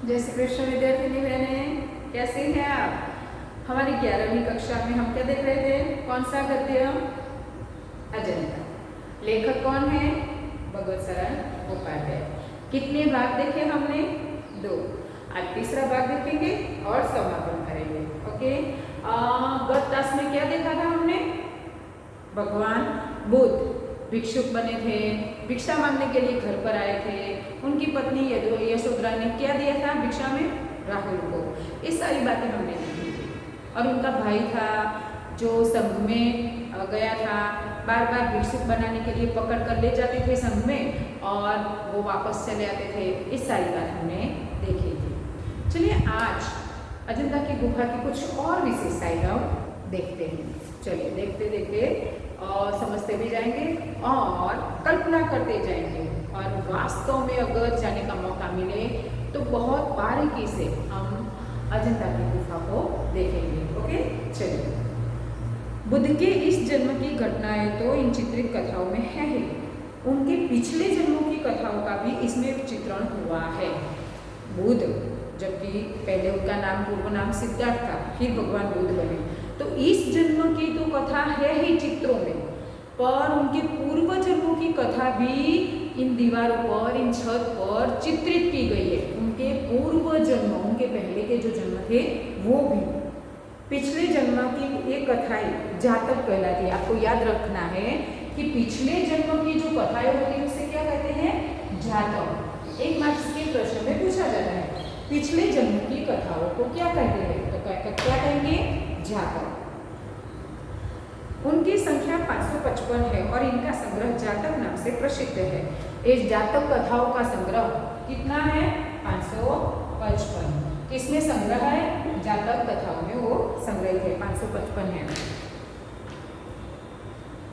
जय श्री कृष्ण विद्यार्थिनी बहने, कैसे हैं आप। हमारी 11वीं कक्षा में हम क्या देख रहे थे, कौन सा गद्य, अजंता। लेखक कौन है, भगवत शरण उपाध्याय। कितने भाग देखे हमने, 2। आज तीसरा भाग देखेंगे और समापन करेंगे। ओके, गत क्लास में क्या देखा था हमने, भगवान बुद्ध भिक्षुक बने थे, भिक्षा मांगने के लिए घर पर आए थे। उनकी पत्नी यशोधरा ने क्या दिया था भिक्षा में, राहुल को। ये सारी बातें हमने देखी थी। और उनका भाई था जो संघ में गया था, बार बार भिक्षुक बनाने के लिए पकड़ कर ले जाते थे संघ में और वो वापस चले आते थे। इस सारी बात हमने देखी थी। चलिए आज अजंता की गुफा की कुछ और विशेषताएं हम देखते हैं। चलिए देखते देखते और समझते भी जाएंगे और कल्पना करते जाएंगे। और वास्तव में अगर जाने का मौका मिले तो बहुत बारीकी से हम अजंता की गुफा को देखेंगे। ओके, चलिए। बुद्ध के इस जन्म की घटनाएं तो इन चित्रित कथाओं में है ही, उनके पिछले जन्मों की कथाओं का भी इसमें चित्रण हुआ है। बुद्ध, जबकि पहले उनका नाम पूर्व नाम सिद्धार्थ था, फिर भगवान बुद्ध बने, तो इस जन्म की तो कथा है ही चित्रों में, पर उनके पूर्व जन्मों की कथा भी इन दीवारों पर, इन छत पर चित्रित की गई है। उनके पूर्व जन्म, उनके पहले के जो जन्म थे वो भी, पिछले जन्म की एक कथाएं जातक कहलाती है। आपको याद रखना है कि पिछले जन्म की जो कथाएं होती है उसे क्या कहते हैं, जातक। एक मार्क्स के प्रश्न में पूछा जाता है पिछले जन्म की कथाओं को क्या कहते हैं, तो क्या कहेंगे, जातक। उनकी संख्या 555 है और इनका संग्रह जातक नाम से प्रसिद्ध है। इस जातक कथाओं का संग्रह कितना है, 555। किसमें संग्रह है, जातक कथाओं में वो संग्रहित है, 555 है।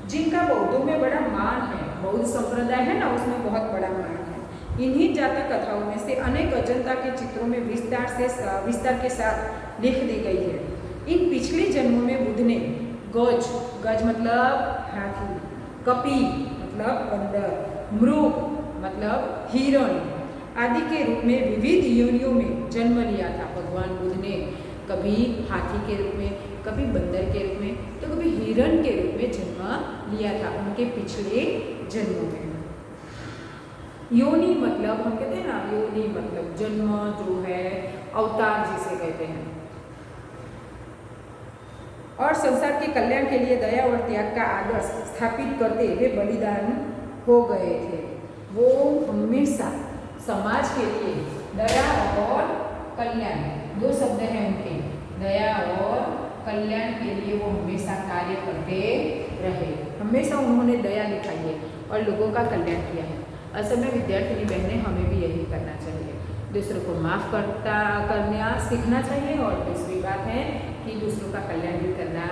जिनका बौद्धों में बड़ा मान है, बौद्ध संप्रदाय है ना, उसमें बहुत बड़ा मान है। इन्हीं जातक कथाओं में से अनेक अजंता के चित्रों में विस्तार के साथ लिख दी गई है। इन पिछले जन्मों में बुद्ध ने गज मतलब हाथी, कपि मतलब बंदर, मृग मतलब हिरण आदि के रूप में विविध योनियों में जन्म लिया था। भगवान बुद्ध ने कभी हाथी के रूप में, कभी बंदर के रूप में, तो कभी हिरण के रूप में जन्म लिया था उनके पिछले जन्मों में। योनि मतलब हम कहते हैं ना, योनि मतलब जन्म जो है, अवतार जिसे कहते हैं। और संसार के कल्याण के लिए दया और त्याग का आदर्श स्थापित करते हुए बलिदान हो गए थे। वो हमेशा समाज के लिए दया और कल्याण, 2 शब्द हैं उनके, दया और कल्याण के लिए वो हमेशा कार्य करते रहे। हमेशा उन्होंने दया दिखाई है और लोगों का कल्याण किया है। असल में विद्यार्थिनी बहनें, हमें भी यही करना चाहिए, दूसरों को माफ़ करना सीखना चाहिए। और दूसरी बात है कि दूसरों का कल्याण भी करना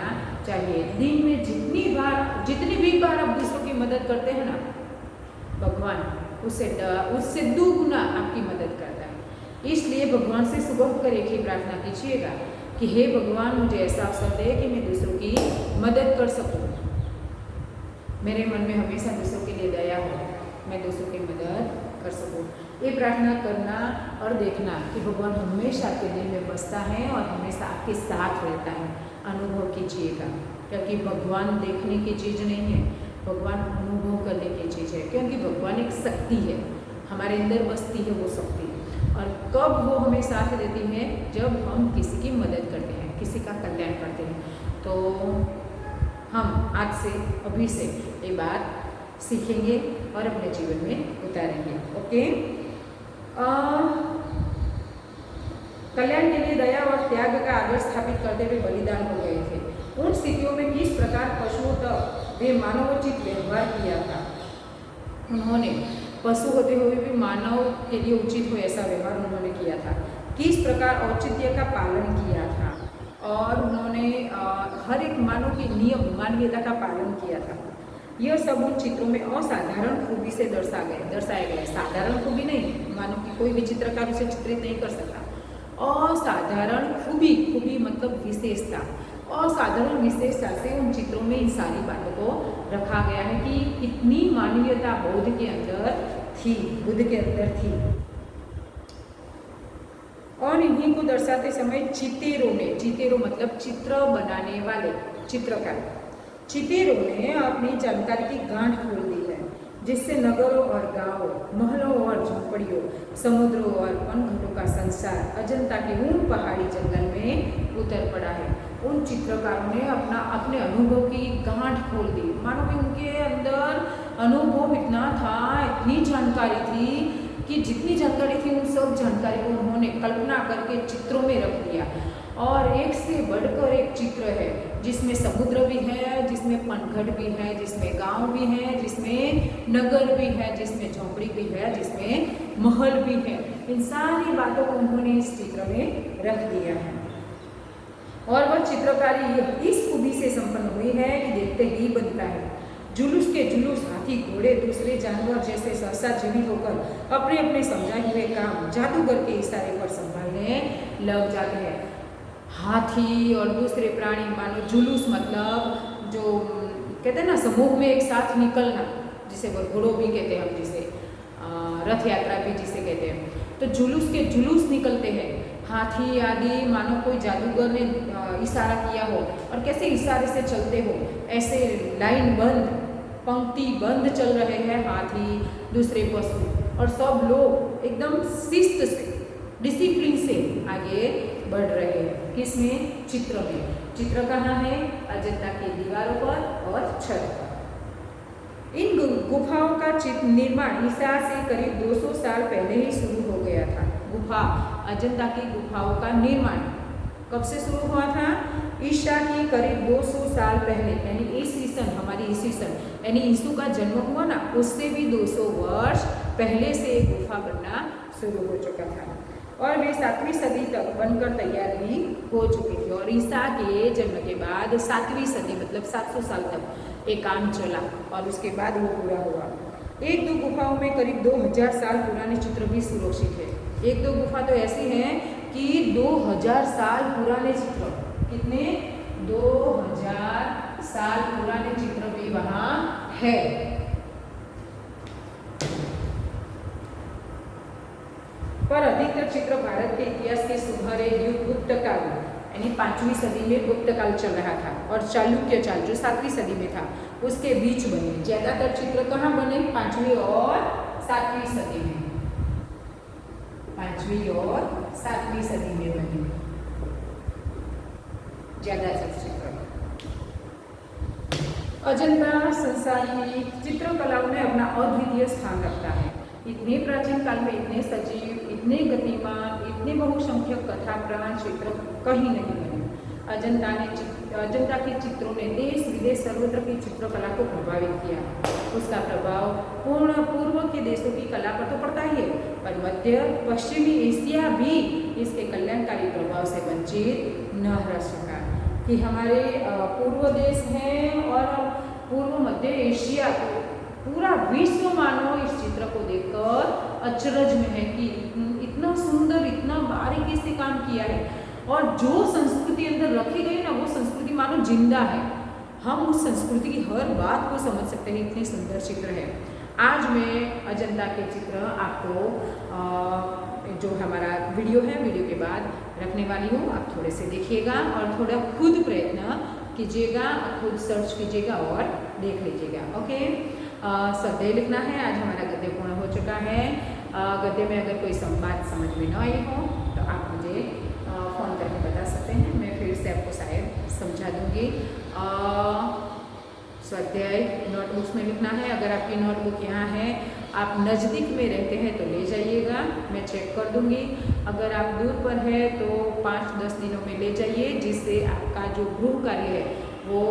चाहिए। दिन में जितनी भी बार आप दूसरों की मदद करते हैं ना, भगवान उससे दुगुना आपकी मदद करता है। इसलिए भगवान से सुबह होकर एक ही प्रार्थना कीजिएगा कि हे भगवान, मुझे ऐसा अवसर दे कि मैं दूसरों की मदद कर सकूं। मेरे मन में हमेशा दूसरों के लिए दया हो, मैं दूसरों की मदद कर सकूं। ये प्रार्थना करना और देखना कि भगवान हमेशा आपके दिल में बसता है और हमेशा आपके साथ रहता है। अनुभव कीजिएगा, क्योंकि भगवान देखने की चीज़ नहीं है, भगवान अनुभव करने की चीज़ है। क्योंकि भगवान एक शक्ति है, हमारे अंदर बसती है वो शक्ति। और कब वो हमें साथ देती है, जब हम किसी की मदद करते हैं, किसी का कल्याण करते हैं। तो हम आज से, अभी से ये बात सीखेंगे और अपने जीवन में उतारेंगे। ओके, कल्याण के लिए दया और त्याग का आदर्श स्थापित करते हुए बलिदान हो गए थे। उन स्थितियों में किस प्रकार पशुओं तक वे मानवोचित व्यवहार किया था। उन्होंने पशु होते हुए भी मानव के लिए उचित हो ऐसा व्यवहार उन्होंने किया था। किस प्रकार औचित्य का पालन किया था और उन्होंने हर एक मानव के नियम, मानवीयता का पालन किया था। यह सब उन चित्रों में असाधारण खूबी से दर्शाया गया। साधारण खूबी नहीं, मानो कि कोई भी चित्रकार उसे चित्रित नहीं कर सकता। असाधारण खूबी मतलब विशेषता, असाधारण विशेषता से उन चित्रों में इन सारी बातों को रखा गया है कि कितनी मानवीयता बुद्ध के अंदर थी। और इन्हीं को दर्शाते समय चितेरों ने, चितेरों मतलब चित्र बनाने वाले चित्रकार, चितेरों ने अपनी जानकारी की गांठ खोल दी है, जिससे नगरों और गांवों, महलों और झोंपड़ियों, समुद्रों और वनघटों का संसार अजंता के उन पहाड़ी जंगल में उतर पड़ा है। उन चित्रकारों ने अपने अनुभव की गांठ खोल दी, मानो कि उनके अंदर अनुभव इतना था, इतनी जानकारी थी कि जितनी जानकारी थी उन सब जानकारी को उन्होंने कल्पना करके चित्रों में रख दिया। और एक से बढ़कर एक चित्र है, जिसमें समुद्र भी है, जिसमें पनघट भी है, जिसमें गांव भी है, जिसमें नगर भी है, जिसमें झोंपड़ी भी है, जिसमें महल भी है। इन सारी बातों को उन्होंने इस चित्र में रख दिया है। और वह चित्रकारी इस खूबी से संपन्न हुई है कि देखते ही बनता है। जुलूस के जुलूस हाथी, घोड़े, दूसरे जानवर जैसे सहसा जीवित होकर अपने अपने समझाए हुए काम जादूगर के इशारे पर संभालने लग जाते हैं। हाथी और दूसरे प्राणी, मानो जुलूस मतलब जो कहते हैं ना समूह में एक साथ निकलना, जिसे वो घोड़ों भी कहते हैं हम, जिसे रथ यात्रा भी जिसे कहते हैं। तो जुलूस के जुलूस निकलते हैं, हाथी आदि, मानो कोई जादूगर ने इशारा किया हो और कैसे इशारे से चलते हो, ऐसे लाइन बंद, पंक्ति बंद चल रहे हैं हाथी, दूसरे पशु, और सब लोग एकदम शिस्त से, डिसिप्लिन से आगे बढ़ रहे हैं। किसमें? चित्र में। चित्र कहाँ है? अजंता की दीवारों पर और छत पर। इन गुफाओं का निर्माण ईसा से करीब 200 साल पहले ही शुरू हो गया था। गुफा, अजंता की गुफाओं का निर्माण कब से शुरू हुआ था? ईसा की करीब 200 साल पहले, यानी ईस्वी सन, हमारी ईस्वी सन, यानी यीशु का जन्म हुआ ना, उससे भी 200 वर्ष पहले से गुफा बनना शुरू हो चुका था और वे 7वीं सदी तक बनकर तैयार भी हो चुकी थी। और ईसा के जन्म के बाद 7वीं सदी मतलब 700 साल तक एक काम चला और उसके बाद वो पूरा हुआ। एक दो गुफाओं में करीब 2000 साल पुराने चित्र भी सुरक्षित है। एक दो गुफा तो ऐसी हैं कि 2000 साल पुराने चित्र, कितने? 2000 साल पुराने चित्र भी वहाँ है। पर अधिकतर चित्र भारत के इतिहास के सुनहरे युग गुप्त काल, यानी 5वीं सदी में गुप्त काल चल रहा था, और चालुक्य काल जो 7वीं सदी में था उसके बीच बने। ज्यादातर चित्र कहाँ बने? 5वीं और 7वीं सदी में, 5वीं और 7वीं सदी में बने ज्यादातर चित्र। अजंता संसार की चित्रकलाओं में अपना अद्वितीय स्थान रखता है। इतने प्राचीन काल में इतने सजीव, इतने गतिमान, इतने बहुसंख्यक कथा प्राण चित्र कहीं नहीं बने। अजंता के चित्रों ने देश विदेश सर्वत्र की चित्रकला को प्रभावित किया। उसका प्रभाव पूर्व के देशों की कला पर तो पड़ता ही है, पर मध्य पश्चिमी एशिया भी इसके कल्याणकारी प्रभाव से वंचित न रह सका। कि हमारे पूर्व देश हैं और पूर्व मध्य एशिया को पूरा विश्व मानो इस चित्र को देखकर अचरज में है कि इतना सुंदर, इतना बारीकी से काम किया है, और जो संस्कृति अंदर रखी गई ना, वो संस्कृति मानो जिंदा है। हम उस संस्कृति की हर बात को समझ सकते हैं, इतने सुंदर चित्र है। आज मैं अजंता के चित्र आपको जो हमारा वीडियो है, वीडियो के बाद रखने वाली हूँ। आप थोड़े से देखिएगा और थोड़ा खुद प्रयत्न कीजिएगा, खुद सर्च कीजिएगा और देख लीजिएगा। ओके, स्वाध्याय लिखना है। आज हमारा गद्य पूर्ण हो चुका है। गद्य में अगर कोई बात समझ में न आई हो तो आप मुझे फ़ोन करके बता सकते हैं, मैं फिर से आपको शायद समझा दूँगी। स्वाध्याय नोटबुक्स में लिखना है। अगर आपकी नोटबुक यहाँ है, आप नज़दीक में रहते हैं तो ले जाइएगा, मैं चेक कर दूँगी। अगर आप दूर पर है तो 5-10 दिनों में ले जाइए, जिससे आपका जो गृह कार्य है वो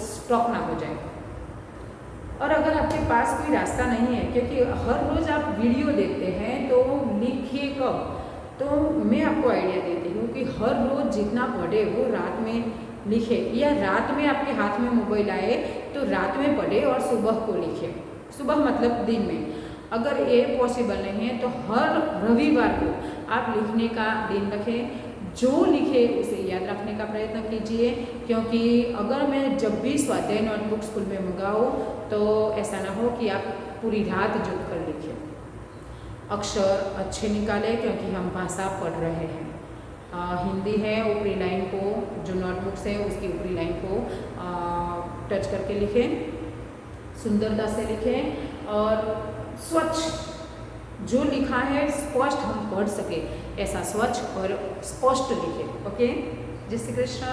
स्टॉक ना हो जाए। और अगर आपके पास कोई रास्ता नहीं है, क्योंकि हर रोज़ आप वीडियो देखते हैं, तो लिखिए कब? तो मैं आपको आइडिया देती हूँ कि हर रोज़ जितना पढ़े वो रात में लिखे, या रात में आपके हाथ में मोबाइल आए तो रात में पढ़े और सुबह को लिखे। सुबह मतलब दिन में। अगर ये पॉसिबल नहीं है तो हर रविवार को आप लिखने का दिन रखें। जो लिखे उसे याद रखने का प्रयत्न कीजिए, क्योंकि अगर मैं जब भी स्वाध्याय नोटबुक स्कूल में मंगाऊँ तो ऐसा ना हो कि आप पूरी रात जुट कर लिखें। अक्षर अच्छे निकालें, क्योंकि हम भाषा पढ़ रहे हैं। हिंदी है ऊपरी लाइन को, जो नोटबुक्स है उसकी ऊपरी लाइन को टच करके लिखें, सुंदरता से लिखें और स्वच्छ जो लिखा है स्पष्ट हम पढ़ सके ऐसा स्वच्छ और स्पष्ट लिखें। ओके, जय श्री कृष्ण।